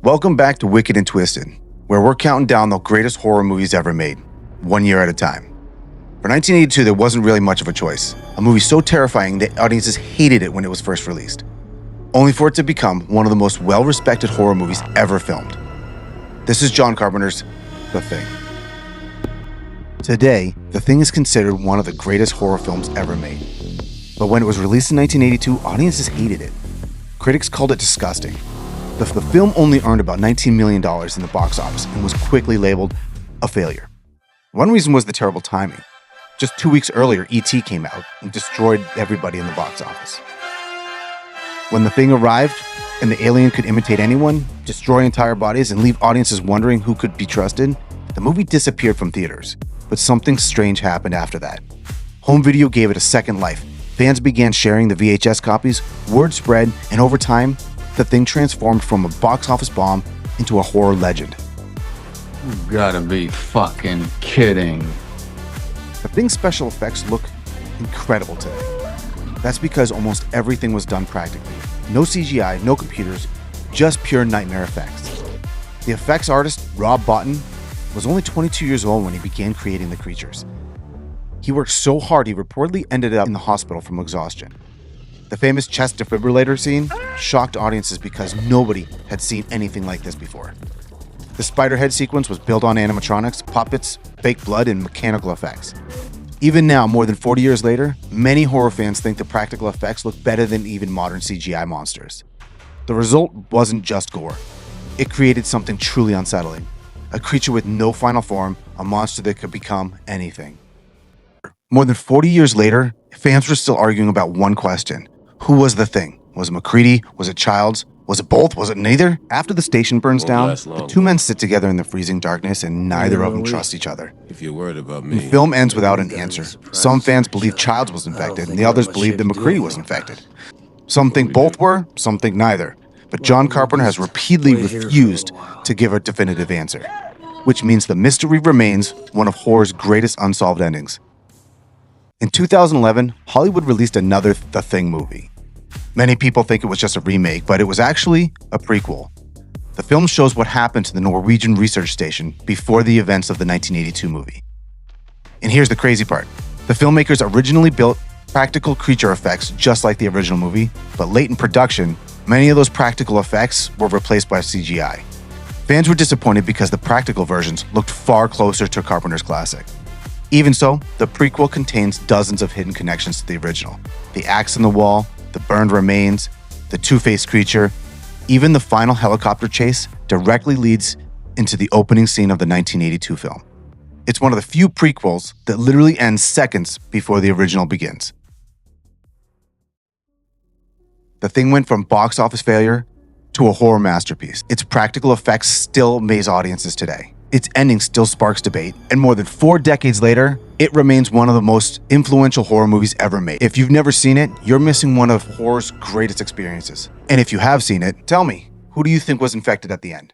Welcome back to Wicked and Twisted, where we're counting down the greatest horror movies ever made, one year at a time. For 1982, there wasn't really much of a choice. A movie so terrifying that audiences hated it when it was first released, only for it to become one of the most well-respected horror movies ever filmed. This is John Carpenter's The Thing. Today, The Thing is considered one of the greatest horror films ever made. But when it was released in 1982, audiences hated it. Critics called it disgusting. The film only earned about $19 million in the box office and was quickly labeled a failure. One reason was the terrible timing. Just 2 weeks earlier, E.T. came out and destroyed everybody in the box office. When The Thing arrived and the alien could imitate anyone, destroy entire bodies, and leave audiences wondering who could be trusted, the movie disappeared from theaters. But something strange happened after that. Home video gave it a second life. Fans began sharing the VHS copies, word spread, and over time, The Thing transformed from a box office bomb into a horror legend. You gotta be fucking kidding. The Thing's special effects look incredible today. That's because almost everything was done practically. No CGI, no computers, just pure nightmare effects. The effects artist, Rob Bottin, was only 22 years old when he began creating the creatures. He worked so hard he reportedly ended up in the hospital from exhaustion. The famous chest defibrillator scene shocked audiences because nobody had seen anything like this before. The spider head sequence was built on animatronics, puppets, fake blood, and mechanical effects. Even now, more than 40 years later, many horror fans think the practical effects look better than even modern CGI monsters. The result wasn't just gore. It created something truly unsettling. A creature with no final form, a monster that could become anything. More than 40 years later, fans were still arguing about one question. Who was the Thing? Was it MacReady? Was it Childs? Was it both? Was it neither? After the station burns down, the two men sit together in the freezing darkness and neither of them trust each other. If you're worried about me. The film ends without an answer. Some fans believe Childs was infected and the others believe that MacReady was infected. Some think both were, some think neither. But John Carpenter has repeatedly refused to give a definitive answer, which means the mystery remains one of horror's greatest unsolved endings. In 2011, Hollywood released another The Thing movie. Many people think it was just a remake, but it was actually a prequel. The film shows what happened to the Norwegian research station before the events of the 1982 movie. And here's the crazy part. The filmmakers originally built practical creature effects just like the original movie, but late in production, many of those practical effects were replaced by CGI. Fans were disappointed because the practical versions looked far closer to Carpenter's classic. Even so, the prequel contains dozens of hidden connections to the original. The axe in the wall, the burned remains, the two-faced creature, even the final helicopter chase directly leads into the opening scene of the 1982 film. It's one of the few prequels that literally ends seconds before the original begins. The Thing went from box office failure to a horror masterpiece. Its practical effects still amaze audiences today. Its ending still sparks debate, and more than 4 decades later, it remains one of the most influential horror movies ever made. If you've never seen it, you're missing one of horror's greatest experiences. And if you have seen it, tell me, who do you think was infected at the end?